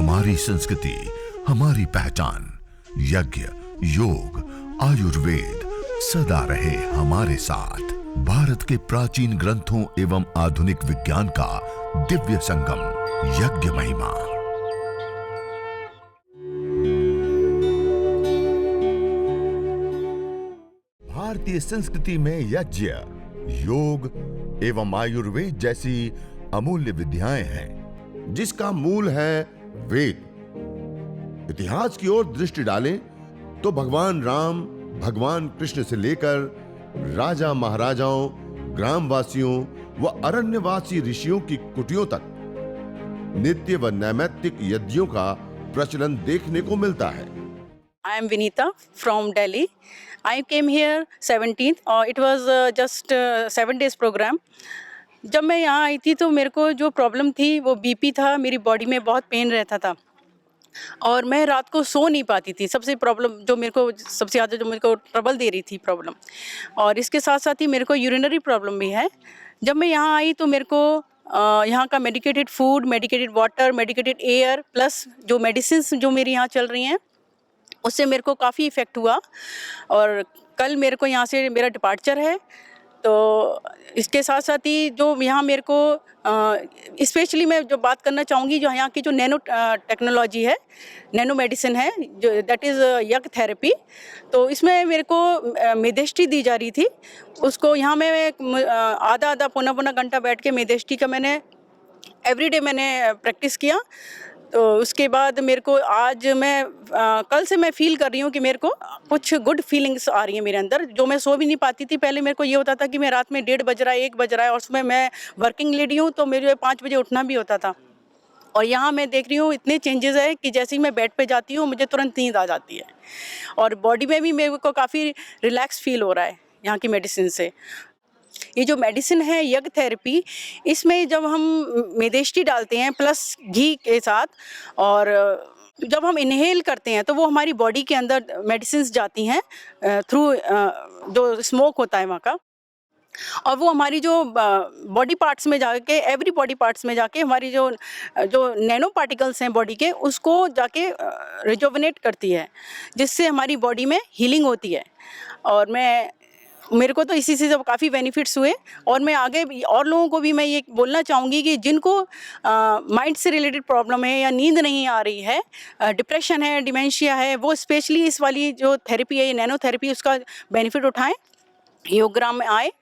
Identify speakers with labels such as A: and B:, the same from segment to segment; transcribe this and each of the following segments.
A: हमारी संस्कृति, हमारी पहचान। यज्ञ, योग, आयुर्वेद सदा रहे हमारे साथ। भारत के प्राचीन ग्रंथों एवं आधुनिक विज्ञान का दिव्य संगम, यज्ञ महिमा। भारतीय संस्कृति में यज्ञ, योग एवं आयुर्वेद जैसी अमूल्य विद्याएं हैं, जिसका मूल है वेद। इतिहास की ओर दृष्टि डालें तो भगवान राम, भगवान कृष्ण से लेकर राजा महाराजाओं, ग्रामवासियों व अरण्यवासी ऋषियों की कुटियों तक नित्य व नैमित्तिक यज्ञों का प्रचलन देखने को मिलता है।
B: I am Vinita from Delhi. I came here 17th. It was just 7 days program. जब मैं यहाँ आई थी तो मेरे को जो प्रॉब्लम थी वो बीपी था, मेरी बॉडी में बहुत पेन रहता था और मैं रात को सो नहीं पाती थी। सबसे प्रॉब्लम जो मेरे को सबसे ज़्यादा जो मेरे को ट्रबल दे रही थी प्रॉब्लम, और इसके साथ साथ ही मेरे को यूरिनरी प्रॉब्लम भी है। जब मैं यहाँ आई तो मेरे को यहाँ का medicated food, medicated water, medicated air plus जो मेडिसिन्स जो मेरी यहाँ चल रही हैं उससे मेरे को काफ़ी इफ़ेक्ट हुआ। और कल मेरे को यहाँ से मेरा डिपार्चर है। तो इसके साथ साथ ही जो यहाँ मेरे को स्पेशली मैं जो बात करना चाहूँगी, जो यहाँ की जो नैनो टेक्नोलॉजी है, नैनो मेडिसिन है, जो दैट इज़ यज्ञ थेरेपी। तो इसमें मेरे को मेदेष्टि दी जा रही थी। उसको यहाँ मैं आधा पौना घंटा बैठ के मेदेष्टि का मैंने एवरीडे मैंने प्रैक्टिस किया। तो उसके बाद मेरे को आज मैं कल से मैं फील कर रही हूँ कि मेरे को कुछ गुड फीलिंग्स आ रही हैं मेरे अंदर, जो मैं सो भी नहीं पाती थी। पहले मेरे को ये होता था कि मैं रात में 1:30 बज रहा है, 1 बज रहा है, और उसमें मैं वर्किंग लेडी हूँ तो मेरे 5 बजे उठना भी होता था। और यहाँ मैं देख रही हूँ इतने चेंजेस है कि जैसे ही मैं बेड पे जाती हूँ मुझे तुरंत नींद आ जाती है, और बॉडी में भी मेरे को काफ़ी रिलैक्स फील हो रहा है यहाँ की मेडिसिन से। ये जो मेडिसिन है यज्ञ थेरेपी, इसमें जब हम मेदेष्टि डालते हैं प्लस घी के साथ, और जब हम इनहेल करते हैं तो वो हमारी बॉडी के अंदर मेडिसिन्स जाती हैं थ्रू जो स्मोक होता है वहाँ का, और वो हमारी जो बॉडी पार्ट्स में जाके, एवरी बॉडी पार्ट्स में जाके हमारी जो नैनो पार्टिकल्स हैं बॉडी के, उसको जाके रिजुवनेट करती है, जिससे हमारी बॉडी में हीलिंग होती है। और मेरे को तो इसी से जब काफ़ी बेनिफिट्स हुए, और मैं आगे और लोगों को भी मैं ये बोलना चाहूँगी कि जिनको माइंड से रिलेटेड प्रॉब्लम है या नींद नहीं आ रही है, डिप्रेशन है, डिमेंशिया है, वो स्पेशली इस वाली जो थेरेपी है, ये नैनो थेरेपी, उसका बेनिफिट उठाएं, योगग्राम में आए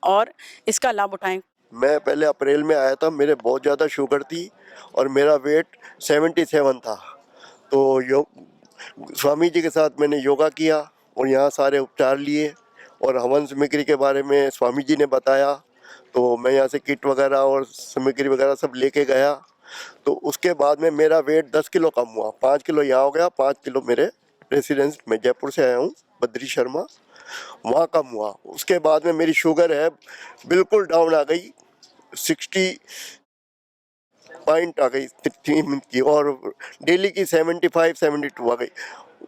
B: और इसका लाभ उठाएं।
C: मैं पहले अप्रैल में आया था, मेरे बहुत ज़्यादा शुगर थी और मेरा वेट 77 था। तो स्वामी जी के साथ मैंने योगा किया और यहाँ सारे उपचार लिए, और हवन सामग्री के बारे में स्वामी जी ने बताया, तो मैं यहाँ से किट वगैरह और सामग्री वगैरह सब लेके गया। तो उसके बाद में मेरा वेट 10 किलो कम हुआ, 5 किलो यहाँ हो गया, 5 किलो मेरे रेसिडेंस, मैं जयपुर से आया हूँ, बद्री शर्मा, वहाँ कम हुआ। उसके बाद में मेरी शुगर है बिल्कुल डाउन आ गई, 60 पॉइंट आ गई 3 मिनट की, और डेली की 75-72 आ गई।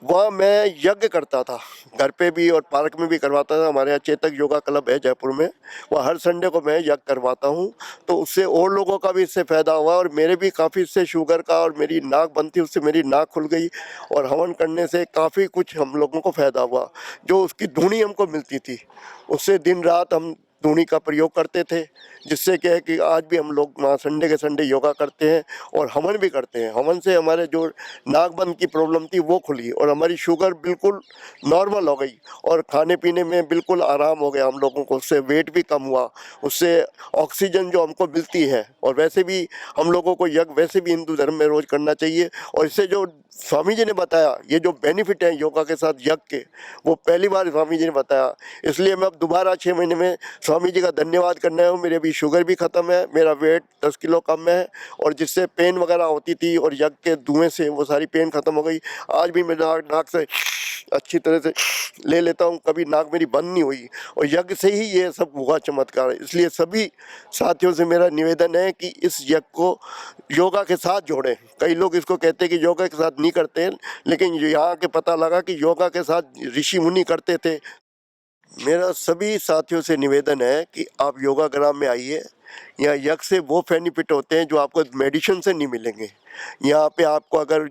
C: वह मैं यज्ञ करता था, घर पे भी और पार्क में भी करवाता था। हमारे यहाँ चेतक योगा क्लब है जयपुर में, वह हर संडे को मैं यज्ञ करवाता हूँ। तो उससे और लोगों का भी इससे फ़ायदा हुआ, और मेरे भी काफ़ी इससे शुगर का, और मेरी नाक बंद थी उससे मेरी नाक खुल गई, और हवन करने से काफ़ी कुछ हम लोगों को फ़ायदा हुआ। जो उसकी धुनी हमको मिलती थी, उससे दिन रात हम धुनी का प्रयोग करते थे, जिससे क्या है कि आज भी हम लोग वहाँ संडे के संडे योगा करते हैं और हवन भी करते हैं। हवन से हमारे जो नाकबंद की प्रॉब्लम थी वो खुली, और हमारी शुगर बिल्कुल नॉर्मल हो गई, और खाने पीने में बिल्कुल आराम हो गया हम लोगों को। उससे वेट भी कम हुआ, उससे ऑक्सीजन जो हमको मिलती है, और वैसे भी हम लोगों को यज्ञ वैसे भी हिंदू धर्म में रोज़ करना चाहिए। और इससे जो स्वामी जी ने बताया, ये जो बेनिफिट है योगा के साथ यज्ञ के, वो पहली बार स्वामी जी ने बताया। इसलिए मैं अब दोबारा 6 महीने में स्वामी जी का धन्यवाद करना है। मेरे अभी शुगर भी ख़त्म है, मेरा वेट 10 किलो कम है, और जिससे पेन वगैरह होती थी और यज्ञ के धुएं से वो सारी पेन ख़त्म हो गई। आज भी मैं नाक से अच्छी तरह से ले लेता हूँ, कभी नाक मेरी बंद नहीं हुई, और यज्ञ से ही ये सब हुआ चमत्कार। इसलिए सभी साथियों से मेरा निवेदन है कि इस यज्ञ को योगा के साथ जोड़ें। कई लोग इसको कहते हैं कि योगा के साथ नहीं करते हैं, लेकिन यहाँ के पता लगा कि योगा के साथ ऋषि मुनि करते थे। मेरा सभी साथियों से निवेदन है कि आप योगाग्राम में आइए, यहाँ यज्ञ से वो बेनिफिट होते हैं जो आपको मेडिसिन से नहीं मिलेंगे। यहाँ पे आपको अगर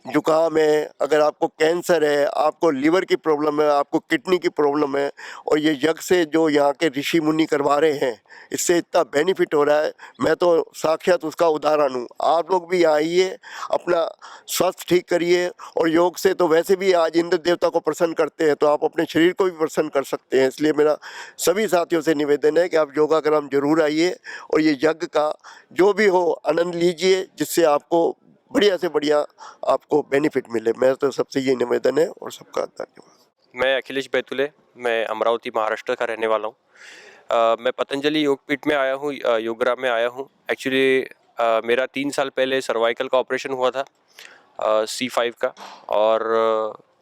C: जुकाम है, अगर आपको कैंसर है, आपको लीवर की प्रॉब्लम है, आपको किडनी की प्रॉब्लम है, और ये यज्ञ से जो यहाँ के ऋषि मुनि करवा रहे हैं, इससे इतना बेनिफिट हो रहा है। मैं तो साक्षात उसका उदाहरण हूँ। आप लोग भी आइए, अपना स्वास्थ्य ठीक करिए, और योग से तो वैसे भी आज इंद्र देवता को प्रसन्न करते हैं, तो आप अपने शरीर को भी प्रसन्न कर सकते हैं। इसलिए मेरा सभी साथियों से निवेदन है कि आप योगाग्राम जरूर आइए और ये यज्ञ का जो भी हो आनंद लीजिए, जिससे आपको बढ़िया से बढ़िया आपको बेनिफिट मिले। मेरा तो सबसे ये निवेदन है, और सबका धन्यवाद।
D: मैं अखिलेश बैतुले, मैं अमरावती महाराष्ट्र का रहने वाला हूँ। मैं पतंजलि योगपीठ में आया हूँ, योगग्राम में आया हूँ। एक्चुअली मेरा 3 साल पहले सर्वाइकल का ऑपरेशन हुआ था, C5 का, और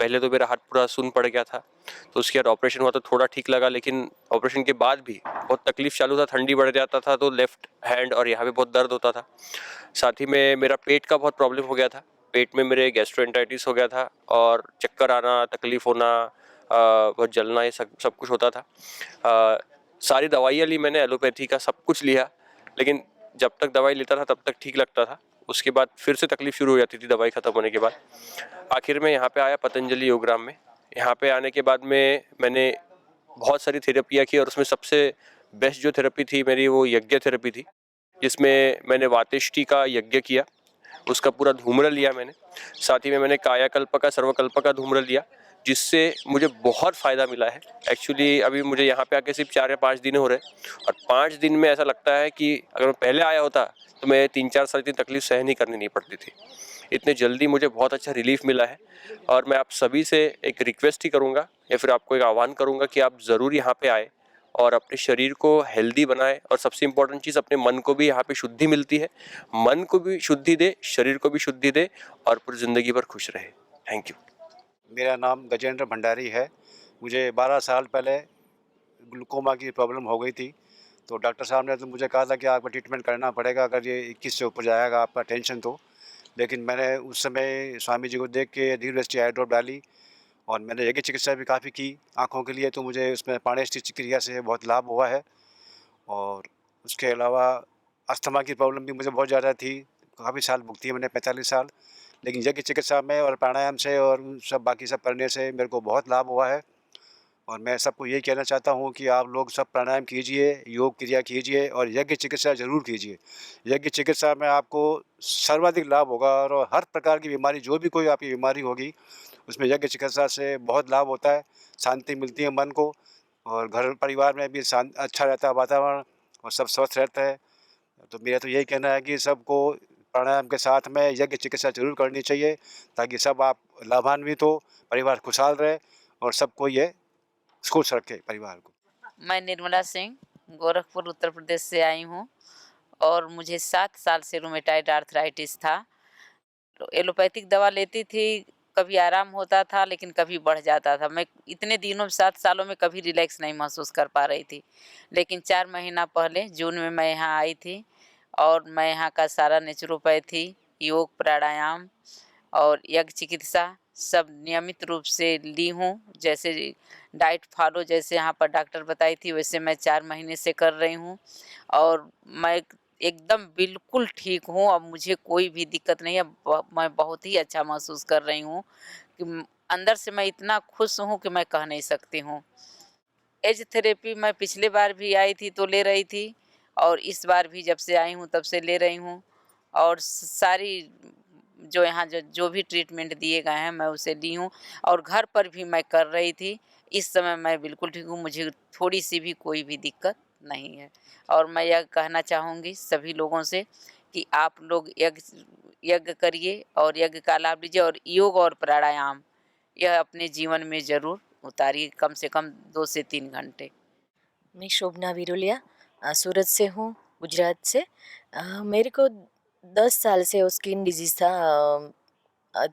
D: पहले तो मेरा हाथ पूरा सुन्न पड़ गया था, तो उसके बाद ऑपरेशन हुआ तो थोड़ा ठीक लगा, लेकिन ऑपरेशन के बाद भी बहुत तकलीफ चालू था, ठंडी बढ़ जाता था तो लेफ्ट हैंड और यहाँ पे बहुत दर्द होता था। साथ ही में मेरा पेट का बहुत प्रॉब्लम हो गया था, पेट में मेरे गैस्ट्रोएंटाइटिस हो गया था, और चक्कर आना, तकलीफ होना, बहुत जलना, ये सब कुछ होता था। सारी दवाइयाँ ली मैंने, एलोपैथी का सब कुछ लिया, लेकिन जब तक दवाई लेता था तब तक ठीक लगता था। उसके बाद फिर से तकलीफ शुरू हो जाती थी दवाई ख़त्म होने के बाद। आखिर में यहाँ पे आया पतंजलि योगग्राम में। यहाँ पे आने के बाद में मैंने बहुत सारी थेरेपियाँ की, और उसमें सबसे बेस्ट जो थेरेपी थी मेरी, वो यज्ञ थेरेपी थी, जिसमें मैंने वातेष्टि का यज्ञ किया, उसका पूरा धूम्र लिया मैंने। साथ ही में मैंने कायाकल्प का, सर्वकल्प का धूम्र लिया, जिससे मुझे बहुत फ़ायदा मिला है। एक्चुअली अभी मुझे यहाँ पे आके सिर्फ 4 या 5 दिन हो रहे हैं, और 5 दिन में ऐसा लगता है कि अगर मैं पहले आया होता तो मैं 3-4 साल इतनी तकलीफ सहन नहीं करनी नहीं पड़ती थी। इतने जल्दी मुझे बहुत अच्छा रिलीफ मिला है, और मैं आप सभी से एक रिक्वेस्ट ही करूँगा, या फिर आपको एक आह्वान करूँगा कि आप ज़रूर यहाँ पे आए और अपने शरीर को हेल्दी बनाएं, और सबसे इम्पोर्टेंट चीज़, अपने मन को भी यहाँ पे शुद्धि मिलती है। मन को भी शुद्धि दे, शरीर को भी शुद्धि दे, और पूरी ज़िंदगी भर खुश रहे। Thank you.
E: मेरा नाम गजेंद्र भंडारी है। मुझे 12 साल पहले ग्लूकोमा की प्रॉब्लम हो गई थी, तो डॉक्टर साहब ने तो मुझे कहा था कि आपको ट्रीटमेंट करना पड़ेगा, अगर ये 21 से ऊपर जाएगा आपका टेंशन तो। लेकिन मैंने उस समय स्वामी जी को देख के धीर दृष्टि आई ड्रॉप डाली, और मैंने यज्ञ चिकित्सा भी काफ़ी की आँखों के लिए, तो मुझे उसमें प्राणेष्टि क्रिया से बहुत लाभ हुआ है। और उसके अलावा अस्थमा की प्रॉब्लम भी मुझे बहुत ज़्यादा थी, काफ़ी साल भुगती है मैंने, 45 साल। लेकिन यज्ञ चिकित्सा में और प्राणायाम से और उन सब बाकी सब करने से मेरे को बहुत लाभ हुआ है। और मैं सबको यही कहना चाहता हूँ कि आप लोग सब प्राणायाम कीजिए, योग क्रिया कीजिए, और यज्ञ चिकित्सा ज़रूर कीजिए। यज्ञ चिकित्सा में आपको सर्वाधिक लाभ होगा, और हर प्रकार की बीमारी, जो भी कोई आपकी बीमारी होगी, उसमें यज्ञ चिकित्सा से बहुत लाभ होता है। शांति मिलती है मन को, और घर परिवार में भी अच्छा रहता है वातावरण, और सब स्वस्थ रहता है। तो मेरा तो यही कहना है कि सबको प्राणायाम के साथ में यज्ञ चिकित्सा ज़रूर करनी चाहिए, ताकि सब आप लाभान्वित हो, परिवार खुशहाल रहे, और सबको ये खुश रखे परिवार को।
F: मैं निर्मला सिंह गोरखपुर उत्तर प्रदेश से आई हूँ, और मुझे 7 साल से रूमेटाइड आर्थराइटिस था। तो एलोपैथिक दवा लेती थी, कभी आराम होता था लेकिन कभी बढ़ जाता था। मैं इतने दिनों में 7 सालों में कभी रिलैक्स नहीं महसूस कर पा रही थी। लेकिन 4 महीना पहले जून में मैं यहाँ आई थी, और मैं यहाँ का सारा नेचुरोपैथी, योग, प्राणायाम और यज्ञ चिकित्सा सब नियमित रूप से ली हूँ। जैसे डाइट फॉलो जैसे यहाँ पर डॉक्टर बताई थी, वैसे मैं 4 महीने से कर रही हूँ, और मैं एकदम बिल्कुल ठीक हूँ। अब मुझे कोई भी दिक्कत नहीं है, मैं बहुत ही अच्छा महसूस कर रही हूँ कि अंदर से मैं इतना खुश हूँ कि मैं कह नहीं सकती हूँ। एज थेरेपी मैं पिछले बार भी आई थी तो ले रही थी, और इस बार भी जब से आई हूँ तब से ले रही हूँ, और सारी जो यहाँ जो भी ट्रीटमेंट दिए गए हैं मैं उसे ली हूँ, और घर पर भी मैं कर रही थी। इस समय मैं बिल्कुल ठीक हूँ, मुझे थोड़ी सी भी कोई भी दिक्कत नहीं है। और मैं यह कहना चाहूँगी सभी लोगों से कि आप लोग यज्ञ करिए और यज्ञ का लाभ लीजिए, और योग और प्राणायाम यह अपने जीवन में ज़रूर उतारिए, कम से कम 2 से 3 घंटे।
G: मैं शोभना विरोलिया सूरत से हूँ, गुजरात से। मेरे को 10 साल से स्किन डिजीज़ था,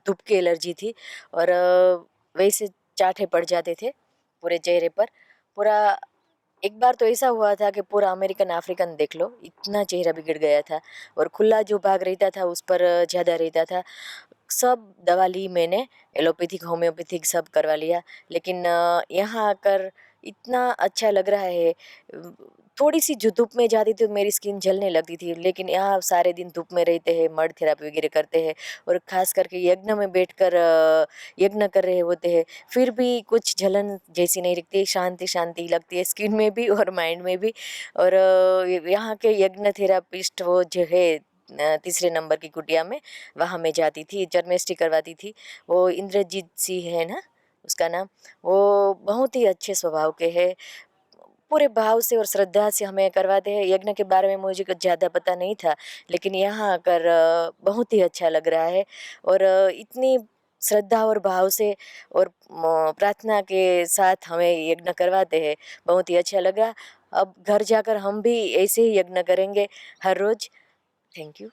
G: धूप की एलर्जी थी, और वैसे चाटे पड़ जाते थे पूरे चेहरे पर। पूरा एक बार तो ऐसा हुआ था कि पूरा अमेरिकन अफ्रीकन देख लो, इतना चेहरा बिगड़ गया था, और खुला जो भाग रहता था उस पर ज़्यादा रहता था। सब दवा ली मैंने, एलोपैथिक होम्योपैथिक सब करवा लिया, लेकिन यहाँ आकर इतना अच्छा लग रहा है। थोड़ी सी जो धूप में जाती थी तो मेरी स्किन जलने लगती थी, लेकिन यहाँ सारे दिन धूप में रहते हैं, मड थेरेपी वगैरह करते हैं और खास करके यज्ञ में बैठकर यज्ञ कर रहे होते हैं, फिर भी कुछ जलन जैसी नहीं दिखती, शांति शांति लगती है स्किन में भी और माइंड में भी। और यहाँ के यज्ञ थेरापिस्ट वो जो है तीसरे नंबर की कुटिया में, वहाँ मैं जाती थी, जर्मेस्टी करवाती थी। वो इंद्रजीत सिंह है ना उसका नाम, वो बहुत ही अच्छे स्वभाव के हैं, पूरे भाव से और श्रद्धा से हमें करवाते हैं। यज्ञ के बारे में मुझे कुछ ज़्यादा पता नहीं था, लेकिन यहाँ आकर बहुत ही अच्छा लग रहा है और इतनी श्रद्धा और भाव से और प्रार्थना के साथ हमें यज्ञ करवाते हैं, बहुत ही अच्छा लगा। अब घर जाकर हम भी ऐसे ही यज्ञ करेंगे हर रोज़। Thank you.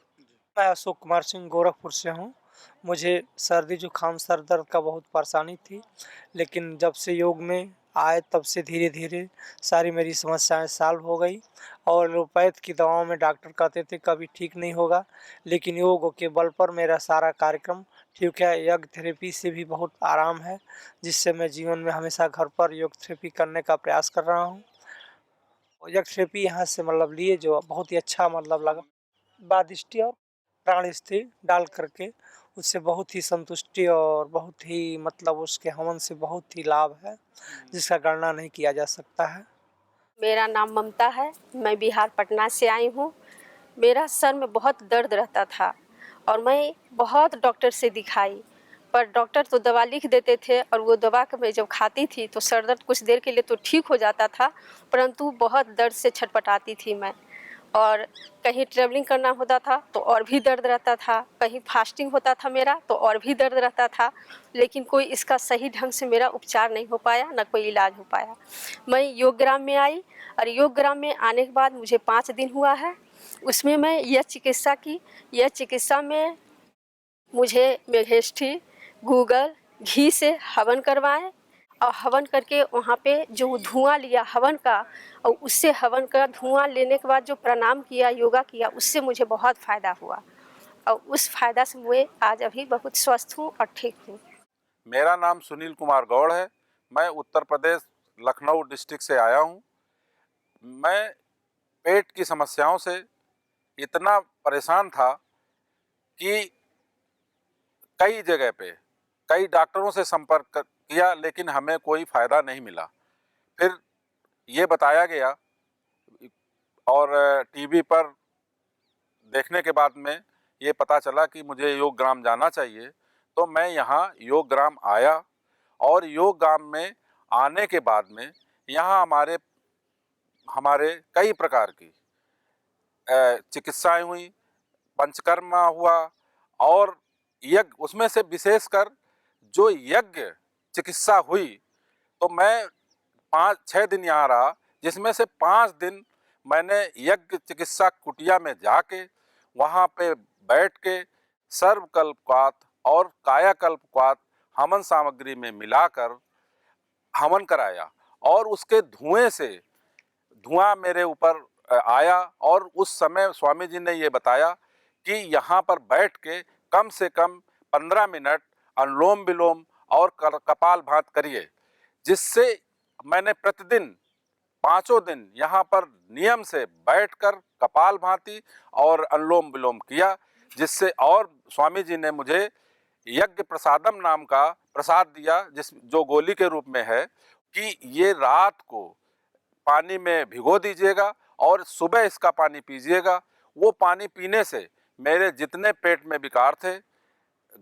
H: मैं अशोक कुमार सिंह गोरखपुर से हूँ। मुझे सर्दी जुकाम सर दर्द का बहुत परेशानी थी, लेकिन जब से योग में आए तब से धीरे धीरे सारी मेरी समस्याएं सॉल्व हो गई। और एलोपैथ की दवाओं में डॉक्टर कहते थे कभी ठीक नहीं होगा, लेकिन योग के बल पर मेरा सारा कार्यक्रम ठीक है। योग थेरेपी से भी बहुत आराम है, जिससे मैं जीवन में हमेशा घर पर योग थेरेपी करने का प्रयास कर रहा हूँ। योग थेरेपी यहाँ से मतलब लिए जो बहुत ही अच्छा मतलब लगा। वादिष्टि और प्राण स्थिर डाल करके उससे बहुत ही संतुष्टि और बहुत ही मतलब उसके हवन से बहुत ही लाभ है, जिसका गणना नहीं किया जा सकता है।
I: मेरा नाम ममता है, मैं बिहार पटना से आई हूँ। मेरा सर में बहुत दर्द रहता था और मैं बहुत डॉक्टर से दिखाई, पर डॉक्टर तो दवा लिख देते थे और वो दवा को मैं जब खाती थी तो सर दर्द कुछ देर के लिए तो ठीक हो जाता था, परंतु बहुत दर्द से छटपटाती थी मैं। और कहीं ट्रैवलिंग करना होता था तो और भी दर्द रहता था, कहीं फास्टिंग होता था मेरा तो और भी दर्द रहता था, लेकिन कोई इसका सही ढंग से मेरा उपचार नहीं हो पाया, ना कोई इलाज हो पाया। मैं योगग्राम में आई और योगग्राम में आने के बाद मुझे 5 दिन हुआ है। उसमें मैं यह चिकित्सा में मुझे मेघेष्ठी गूगल घी से हवन करवाएं और हवन करके वहाँ पे जो धुआं लिया हवन का, और उससे हवन का धुआं लेने के बाद जो प्रणाम किया, योगा किया, उससे मुझे बहुत फ़ायदा हुआ और उस फ़ायदा से मैं आज अभी बहुत स्वस्थ हूँ और ठीक हूँ।
J: मेरा नाम सुनील कुमार गौड़ है। मैं उत्तर प्रदेश लखनऊ डिस्ट्रिक्ट से आया हूँ। मैं पेट की समस्याओं से इतना परेशान था कि कई जगह पे कई डॉक्टरों से संपर्क किया, लेकिन हमें कोई फ़ायदा नहीं मिला। फिर ये बताया गया और टीवी पर देखने के बाद में ये पता चला कि मुझे योग ग्राम जाना चाहिए, तो मैं यहाँ योग ग्राम आया और योग ग्राम में आने के बाद में यहाँ हमारे कई प्रकार की चिकित्साएं हुई, पंचकर्मा हुआ और यज्ञ, उसमें से विशेषकर जो यज्ञ चिकित्सा हुई तो मैं 5-6 दिन यहाँ रहा, जिसमें से 5 दिन मैंने यज्ञ चिकित्सा कुटिया में जाके वहाँ पे बैठ के सर्वकल्पवात और कायाकल्पवात हवन सामग्री में मिलाकर हवन कराया और उसके धुआं मेरे ऊपर आया। और उस समय स्वामी जी ने ये बताया कि यहाँ पर बैठ के कम से कम 15 मिनट अनुलोम विलोम और कपालभाति करिए, जिससे मैंने प्रतिदिन 5 दिन यहाँ पर नियम से बैठकर कपालभाति और अनुलोम विलोम किया, जिससे और स्वामी जी ने मुझे यज्ञ प्रसादम नाम का प्रसाद दिया, जो गोली के रूप में है, कि ये रात को पानी में भिगो दीजिएगा और सुबह इसका पानी पीजिएगा। वो पानी पीने से मेरे जितने पेट में विकार थे,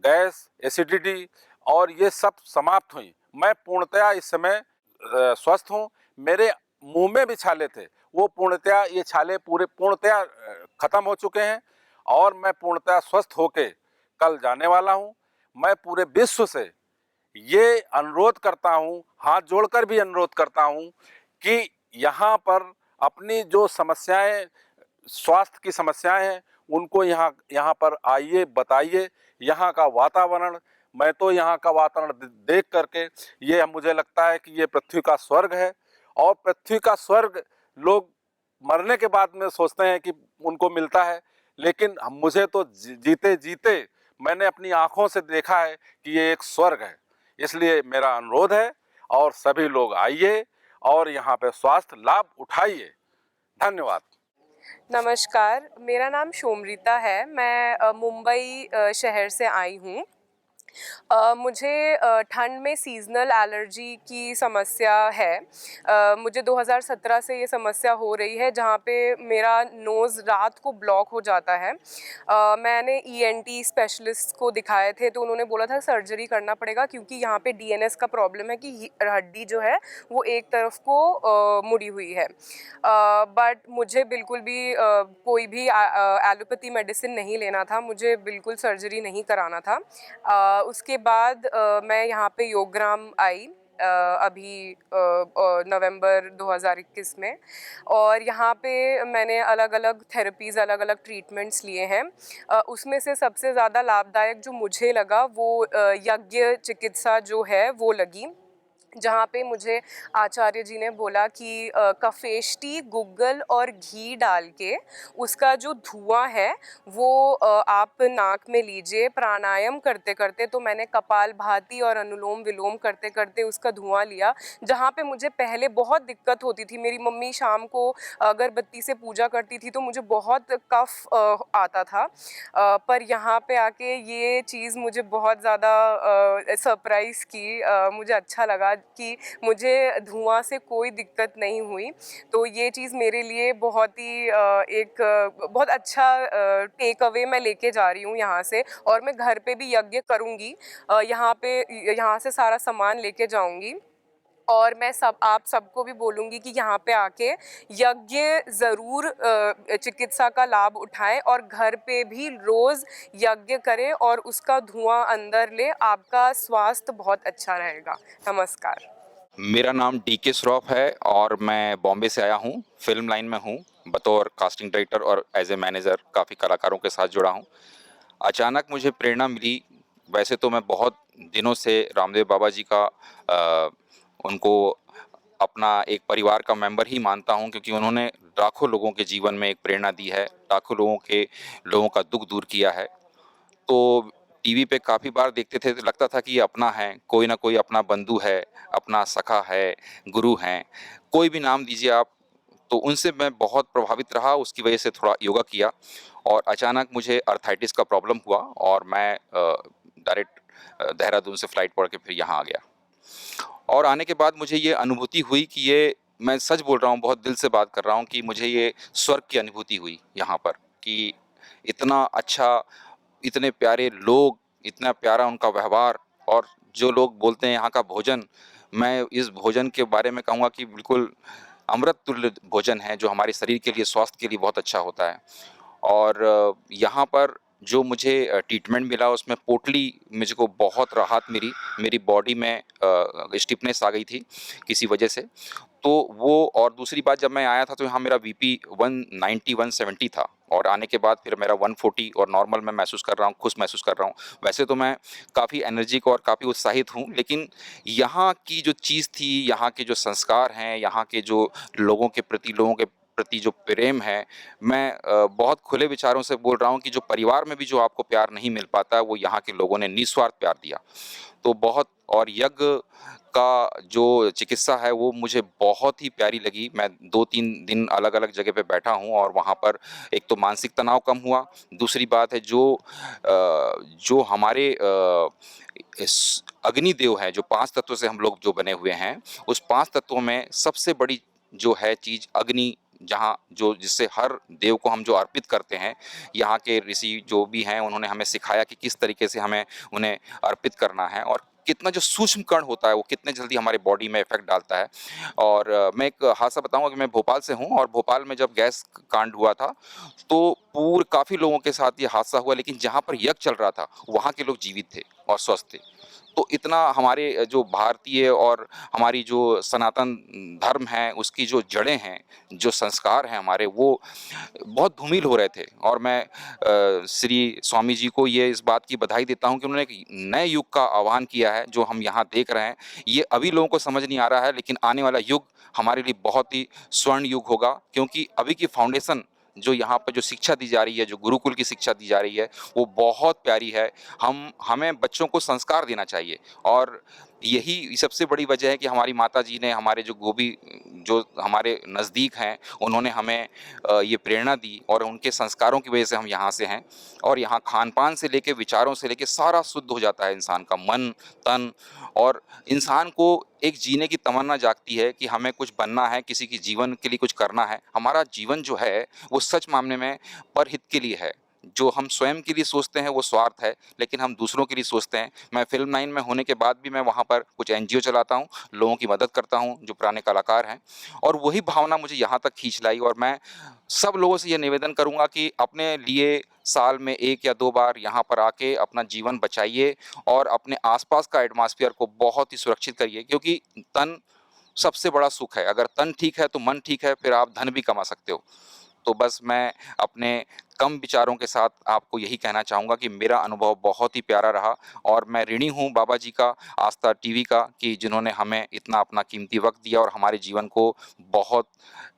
J: गैस, एसिडिटी और ये सब समाप्त हुई। मैं पूर्णतया इस समय स्वस्थ हूँ। मेरे मुंह में भी छाले थे, वो पूर्णतया ये छाले पूर्णतया खत्म हो चुके हैं और मैं पूर्णतया स्वस्थ होके कल जाने वाला हूँ। मैं पूरे विश्व से ये अनुरोध करता हूँ, हाथ जोड़कर भी अनुरोध करता हूँ कि यहाँ पर अपनी जो समस्याएं, स्वास्थ्य की समस्याएं हैं, उनको यहाँ पर आइए, बताइए। यहाँ का वातावरण, मैं तो यहाँ का वातावरण देख करके ये मुझे लगता है कि ये पृथ्वी का स्वर्ग है। और पृथ्वी का स्वर्ग लोग मरने के बाद में सोचते हैं कि उनको मिलता है, लेकिन मुझे तो जीते जीते मैंने अपनी आँखों से देखा है कि ये एक स्वर्ग है। इसलिए मेरा अनुरोध है और सभी लोग आइए और यहाँ पे स्वास्थ्य लाभ उठाइए। धन्यवाद।
K: नमस्कार, मेरा नाम शोमरीता है। मैं मुंबई शहर से आई हूँ। मुझे ठंड में सीज़नल एलर्जी की समस्या है। मुझे 2017 से ये समस्या हो रही है, जहाँ पे मेरा नोज़ रात को ब्लॉक हो जाता है। मैंने ईएनटी स्पेशलिस्ट को दिखाए थे, तो उन्होंने बोला था सर्जरी करना पड़ेगा, क्योंकि यहाँ पे डीएनएस का प्रॉब्लम है कि हड्डी जो है वो एक तरफ को मुड़ी हुई है। बट मुझे बिल्कुल भी कोई भी एलोपैथी मेडिसिन नहीं लेना था, मुझे बिल्कुल सर्जरी नहीं कराना था। उसके बाद मैं यहाँ पे योगग्राम आई अभी नवंबर 2021 में, और यहाँ पे मैंने अलग अलग थेरेपीज़, अलग अलग ट्रीटमेंट्स लिए हैं। उसमें से सबसे ज़्यादा लाभदायक जो मुझे लगा वो यज्ञ चिकित्सा जो है वो लगी, जहाँ पे मुझे आचार्य जी ने बोला कि कफेष्टी, गुग्गल और घी डाल के उसका जो धुआं है वो आप नाक में लीजिए प्राणायाम करते करते। तो मैंने कपालभाति और अनुलोम विलोम करते करते उसका धुआं लिया, जहाँ पे मुझे पहले बहुत दिक्कत होती थी। मेरी मम्मी शाम को अगरबत्ती से पूजा करती थी, तो मुझे बहुत कफ आता था। पर यहाँ पे आके ये चीज़ मुझे बहुत ज़्यादा सरप्राइज़ की। मुझे अच्छा लगा कि मुझे धुआं से कोई दिक्कत नहीं हुई। तो ये चीज़ मेरे लिए बहुत ही बहुत अच्छा टेक अवे मैं लेके जा रही हूँ यहाँ से, और मैं घर पे भी यज्ञ करूँगी। यहाँ से सारा सामान लेके जाऊँगी, और मैं आप सबको भी बोलूँगी कि यहाँ पे आके यज्ञ ज़रूर चिकित्सा का लाभ उठाएं, और घर पे भी रोज़ यज्ञ करें और उसका धुआं अंदर ले। आपका स्वास्थ्य बहुत अच्छा रहेगा। नमस्कार।
L: मेरा नाम डीके श्रॉफ है और मैं बॉम्बे से आया हूँ। फिल्म लाइन में हूँ बतौर कास्टिंग डायरेक्टर, और एज ए मैनेजर काफ़ी कलाकारों के साथ जुड़ा हूँ। अचानक मुझे प्रेरणा मिली। वैसे तो मैं बहुत दिनों से रामदेव बाबा जी का उनको अपना एक परिवार का मेंबर ही मानता हूं, क्योंकि उन्होंने लाखों लोगों के जीवन में एक प्रेरणा दी है, लाखों लोगों का दुख दूर किया है। तो टीवी पे काफ़ी बार देखते थे तो लगता था कि ये अपना है, कोई ना कोई अपना बंधु है, अपना सखा है, गुरु हैं, कोई भी नाम दीजिए आप। तो उनसे मैं बहुत प्रभावित रहा, उसकी वजह से थोड़ा योगा किया, और अचानक मुझे अर्थराइटिस का प्रॉब्लम हुआ और मैं डायरेक्ट देहरादून से फ़्लाइट पकड़ के फिर यहाँ आ गया। और आने के बाद मुझे ये अनुभूति हुई कि ये, मैं सच बोल रहा हूँ, बहुत दिल से बात कर रहा हूँ, कि मुझे ये स्वर्ग की अनुभूति हुई यहाँ पर, कि इतना अच्छा, इतने प्यारे लोग, इतना प्यारा उनका व्यवहार, और जो लोग बोलते हैं यहाँ का भोजन, मैं इस भोजन के बारे में कहूँगा कि बिल्कुल अमृत तुल्य भोजन है, जो हमारे शरीर के लिए, स्वास्थ्य के लिए बहुत अच्छा होता है। और यहाँ पर जो मुझे ट्रीटमेंट मिला उसमें पोटली मुझको बहुत राहत मिली। मेरी बॉडी में स्टिफनेस आ गई थी किसी वजह से, तो वो, और दूसरी बात, जब मैं आया था तो यहाँ मेरा बीपी 190 170 था, और आने के बाद फिर मेरा 140, और नॉर्मल मैं महसूस कर रहा हूँ, खुश महसूस कर रहा हूँ। वैसे तो मैं काफ़ी एनर्जिक और काफ़ी उत्साहित हूँ, लेकिन यहाँ की जो चीज़ थी, यहाँ के जो संस्कार हैं, यहाँ के जो लोगों के प्रति जो प्रेम है, मैं बहुत खुले विचारों से बोल रहा हूँ कि जो परिवार में भी जो आपको प्यार नहीं मिल पाता, वो यहाँ के लोगों ने निस्वार्थ प्यार दिया। तो बहुत, और यज्ञ का जो चिकित्सा है वो मुझे बहुत ही प्यारी लगी। मैं 2-3 दिन अलग अलग जगह पे बैठा हूँ, और वहाँ पर एक तो मानसिक तनाव कम हुआ, दूसरी बात है जो हमारे अग्निदेव है, जो 5 तत्वों से हम लोग जो बने हुए हैं, उस 5 तत्वों में सबसे बड़ी जो है चीज़ अग्नि, जहाँ जो जिससे हर देव को हम जो अर्पित करते हैं, यहाँ के ऋषि जो भी हैं उन्होंने हमें सिखाया कि किस तरीके से हमें उन्हें अर्पित करना है, और कितना जो सूक्ष्म कण होता है वो कितने जल्दी हमारे बॉडी में इफेक्ट डालता है। और मैं एक हादसा बताऊंगा कि मैं भोपाल से हूँ, और भोपाल में जब गैस कांड हुआ था तो काफ़ी लोगों के साथ ये हादसा हुआ, लेकिन जहाँ पर यज्ञ चल रहा था वहाँ के लोग जीवित थे और स्वस्थ थे। तो इतना हमारे जो भारतीय और हमारी जो सनातन धर्म है उसकी जो जड़ें हैं, जो संस्कार हैं हमारे, वो बहुत धूमिल हो रहे थे। और मैं श्री स्वामी जी को ये इस बात की बधाई देता हूँ कि उन्होंने एक नए युग का आह्वान किया है, जो हम यहाँ देख रहे हैं। ये अभी लोगों को समझ नहीं आ रहा है, लेकिन आने वाला युग हमारे लिए बहुत ही स्वर्ण युग होगा, क्योंकि अभी की फाउंडेशन जो यहाँ पर जो शिक्षा दी जा रही है, जो गुरुकुल की शिक्षा दी जा रही है, वो बहुत प्यारी है। हमें बच्चों को संस्कार देना चाहिए, और यही सबसे बड़ी वजह है कि हमारी माताजी ने, हमारे जो हमारे नज़दीक हैं, उन्होंने हमें ये प्रेरणा दी और उनके संस्कारों की वजह से हम यहाँ से हैं। और यहाँ खान-पान से लेके, विचारों से लेके सारा शुद्ध हो जाता है इंसान का मन, तन, और इंसान को एक जीने की तमन्ना जागती है कि हमें कुछ बनना है, किसी के जीवन के लिए कुछ करना है। हमारा जीवन जो है वो सच मायने में परहित के लिए है। जो हम स्वयं के लिए सोचते हैं वो स्वार्थ है, लेकिन हम दूसरों के लिए सोचते हैं। मैं फ़िल्म लाइन में होने के बाद भी मैं वहाँ पर कुछ एनजीओ चलाता हूँ, लोगों की मदद करता हूँ जो पुराने कलाकार हैं, और वही भावना मुझे यहाँ तक खींच लाई। और मैं सब लोगों से ये निवेदन करूँगा कि अपने लिए साल में 1 या 2 बार यहाँ पर आके अपना जीवन बचाइए और अपने आसपास का एटमॉस्फेयर को बहुत ही सुरक्षित करिए, क्योंकि तन सबसे बड़ा सुख है। अगर तन ठीक है तो मन ठीक है, फिर आप धन भी कमा सकते हो। तो बस मैं अपने कम विचारों के साथ आपको यही कहना चाहूँगा कि मेरा अनुभव बहुत ही प्यारा रहा, और मैं ऋणी हूँ बाबा जी का, आस्था टीवी का, कि जिन्होंने हमें इतना अपना कीमती वक्त दिया और हमारे जीवन को बहुत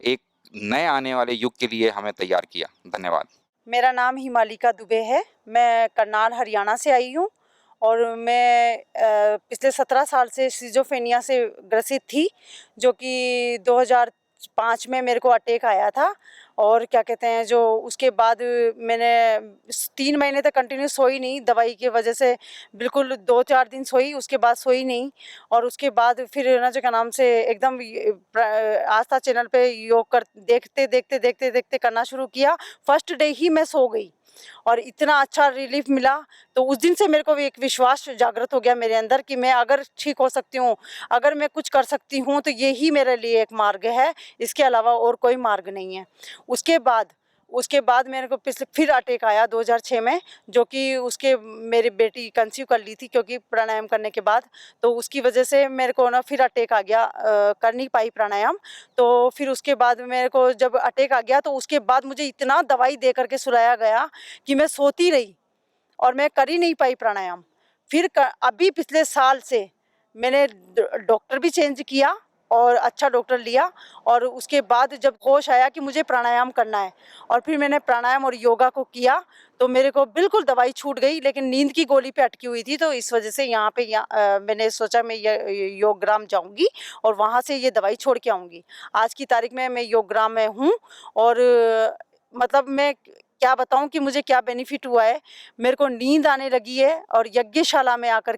L: एक नए आने वाले युग के लिए हमें तैयार किया। धन्यवाद।
B: मेरा नाम हिमालिका दुबे है। मैं करनाल हरियाणा से आई हूँ और मैं पिछले 17 साल से सिजोफ्रेनिया से ग्रसित थी, जो कि 2005 में मेरे को अटैक आया था। और क्या कहते हैं, जो उसके बाद मैंने 3 महीने तक कंटिन्यू सोई नहीं, दवाई की वजह से बिल्कुल 2-4 दिन सोई, उसके बाद सोई नहीं। और उसके बाद फिर ना, जो क्या नाम से, एकदम आस्था चैनल पे योग कर देखते करना शुरू किया। फर्स्ट डे ही मैं सो गई और इतना अच्छा रिलीफ मिला। तो उस दिन से मेरे को भी एक विश्वास जागृत हो गया मेरे अंदर कि मैं अगर ठीक हो सकती हूँ, अगर मैं कुछ कर सकती हूँ, तो ये ही मेरे लिए एक मार्ग है, इसके अलावा और कोई मार्ग नहीं है। उसके बाद मेरे को फिर अटैक आया 2006 में, जो कि उसके मेरी बेटी कंसीव कर ली थी, क्योंकि प्राणायाम करने के बाद। तो उसकी वजह से मेरे को ना फिर अटैक आ गया, कर नहीं पाई प्राणायाम। तो फिर उसके बाद मेरे को जब अटैक आ गया, तो उसके बाद मुझे इतना दवाई दे करके सुलाया गया कि मैं सोती रही और मैं कर ही नहीं पाई प्राणायाम। अभी पिछले साल से मैंने डॉक्टर भी चेंज किया और अच्छा डॉक्टर लिया, और उसके बाद जब होश आया कि मुझे प्राणायाम करना है, और फिर मैंने प्राणायाम और योगा को किया, तो मेरे को बिल्कुल दवाई छूट गई। लेकिन नींद की गोली पे अटकी हुई थी, तो इस वजह से यहाँ पे मैंने सोचा मैं योगग्राम जाऊँगी और वहाँ से ये दवाई छोड़ के आऊँगी। आज की तारीख में मैं योगग्राम में हूँ, और मतलब मैं क्या बताऊं कि मुझे क्या बेनिफिट हुआ है। मेरे को नींद आने लगी है, और यज्ञशाला में आकर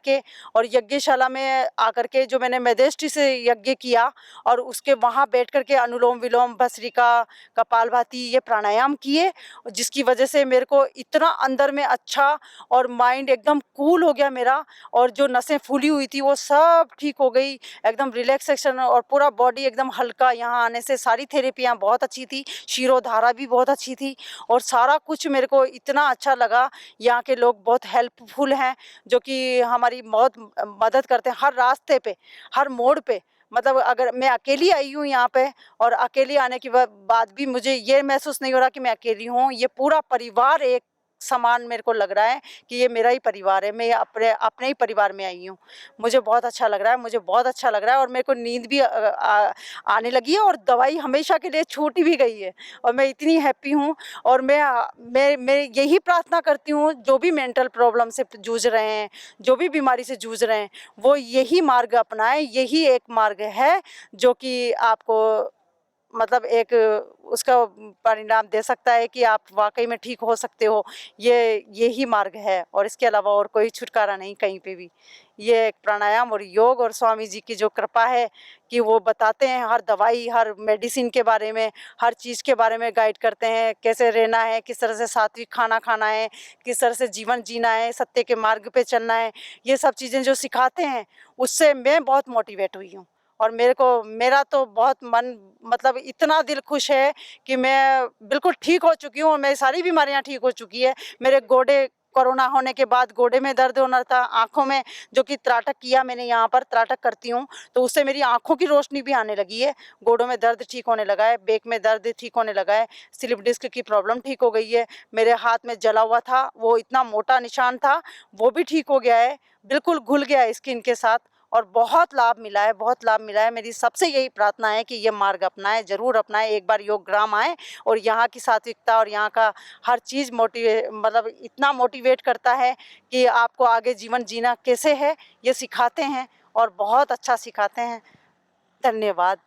B: के जो मैंने मेदेष्टि से यज्ञ किया, और उसके वहाँ बैठ कर के अनुलोम विलोम, भस्त्रिका, कपालभाति, ये प्राणायाम किए, जिसकी वजह से मेरे को इतना अंदर में अच्छा, और माइंड एकदम कूल हो गया मेरा, और जो नसें फूली हुई थी वो सब ठीक हो गई, एकदम रिलैक्सेशन, और पूरा बॉडी एकदम हल्का। यहाँ आने से सारी थेरेपियाँ बहुत अच्छी थी, शिरोधारा भी बहुत अच्छी थी, और सारा कुछ मेरे को इतना अच्छा लगा। यहाँ के लोग बहुत हेल्पफुल हैं, जो कि हमारी बहुत मदद करते हैं हर रास्ते पे, हर मोड़ पे। मतलब अगर मैं अकेली आई हूँ यहाँ पे, और अकेली आने के बाद भी मुझे ये महसूस नहीं हो रहा कि मैं अकेली हूँ। ये पूरा परिवार एक समान मेरे को लग रहा है कि ये मेरा ही परिवार है, मैं अपने ही परिवार में आई हूँ। मुझे बहुत अच्छा लग रहा है, और मेरे को नींद भी आने लगी है, और दवाई हमेशा के लिए छूट भी गई है, और मैं इतनी हैप्पी हूँ। और मैं यही प्रार्थना करती हूँ, जो भी मेंटल प्रॉब्लम से जूझ रहे हैं, जो भी बीमारी से जूझ रहे हैं, वो यही मार्ग अपनाएं। यही एक मार्ग है जो कि आपको मतलब एक उसका परिणाम दे सकता है कि आप वाकई में ठीक हो सकते हो। यही मार्ग है, और इसके अलावा और कोई छुटकारा नहीं कहीं पे भी। ये एक प्राणायाम और योग और स्वामी जी की जो कृपा है कि वो बताते हैं हर दवाई, हर मेडिसिन के बारे में, हर चीज़ के बारे में गाइड करते हैं, कैसे रहना है, किस तरह से सात्विक खाना खाना है, किस तरह से जीवन जीना है, सत्य के मार्ग पे चलना है। ये सब चीज़ें जो सिखाते हैं, उससे मैं बहुत मोटिवेट हुई हूँ, और मेरा तो बहुत मन, मतलब इतना दिल खुश है कि मैं बिल्कुल ठीक हो चुकी हूँ। मेरी सारी बीमारियाँ ठीक हो चुकी है। मेरे गोडे, कोरोना होने के बाद गोडे में दर्द होना था, आँखों में, जो कि त्राटक किया मैंने, यहाँ पर त्राटक करती हूँ, तो उससे मेरी आँखों की रोशनी भी आने लगी है। गोडों में दर्द ठीक होने लगा है, बैक में दर्द ठीक होने लगा है, स्लिप डिस्क की प्रॉब्लम ठीक हो गई है। मेरे हाथ में जला हुआ था, वो इतना मोटा निशान था, वो भी ठीक हो गया है, बिल्कुल घुल गया है स्किन के साथ, और बहुत लाभ मिला है। मेरी सबसे यही प्रार्थना है कि ये मार्ग अपनाएं, ज़रूर अपनाएं। एक बार योगग्राम आएँ, और यहाँ की सात्विकता और यहाँ का हर चीज़ मतलब इतना मोटिवेट करता है कि आपको आगे जीवन जीना कैसे है, ये सिखाते हैं,
M: और बहुत अच्छा सिखाते हैं। धन्यवाद।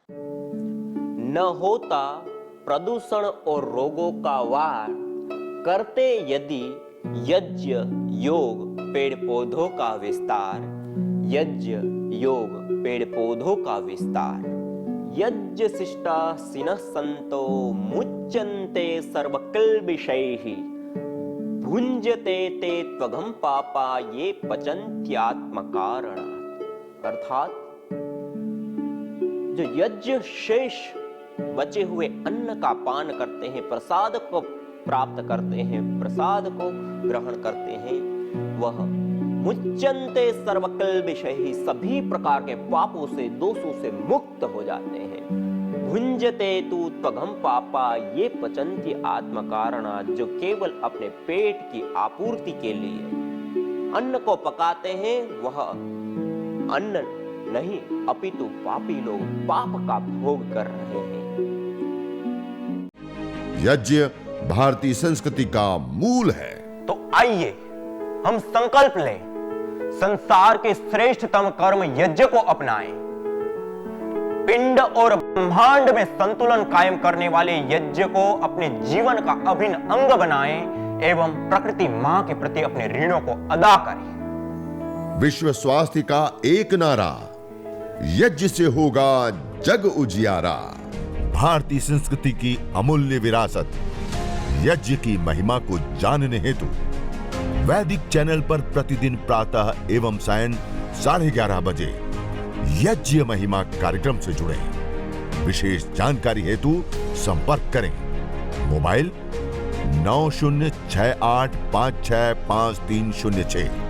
N: न होता प्रदूषण और रोगों का वार, करते यदि यज्ञ योग पेड़ पौधों का विस्तार, यज्ञ योग पेड़ पौधों का विस्तार। यज्ञ शिष्टा सिनः संतो मुच्यन्ते सर्वकिल्बिषैः, भुञ्जते ते त्वघं पापा ये पचन्त्यात्मकारणात्। अर्थात जो यज्ञ शेष बचे हुए अन्न का पान करते हैं, प्रसाद को प्राप्त करते हैं, प्रसाद को ग्रहण करते हैं, वह मुच्यन्ते सर्वकिल्बिषैः, सभी प्रकार के पापों से, दोषों से मुक्त हो जाते हैं। भुञ्जते तु त्वघं पापा ये पचन्ति आत्मकारणात्, जो केवल अपने पेट की आपूर्ति के लिए अन्न को पकाते हैं, वह अन्न नहीं अपितु पापी लोग पाप का भोग कर रहे हैं।
A: यज्ञ भारतीय संस्कृति का मूल है।
N: तो आइए हम संकल्प लें, संसार के श्रेष्ठतम कर्म यज्ञ को अपनाएं। पिंड और ब्रह्मांड में संतुलन कायम करने वाले यज्ञ को अपने जीवन का अभिन्न अंग बनाएं एवं प्रकृति मां के प्रति अपने ऋणों को अदा करें।
A: विश्व स्वास्थ्य का एक नारा, यज्ञ से होगा जग उजियारा। भारतीय संस्कृति की अमूल्य विरासत यज्ञ की महिमा को जानने हेतु वैदिक चैनल पर प्रतिदिन प्रातः एवं सायं 11:30 बजे यज्ञ महिमा कार्यक्रम से जुड़े। विशेष जानकारी हेतु संपर्क करें। मोबाइल 9068565306।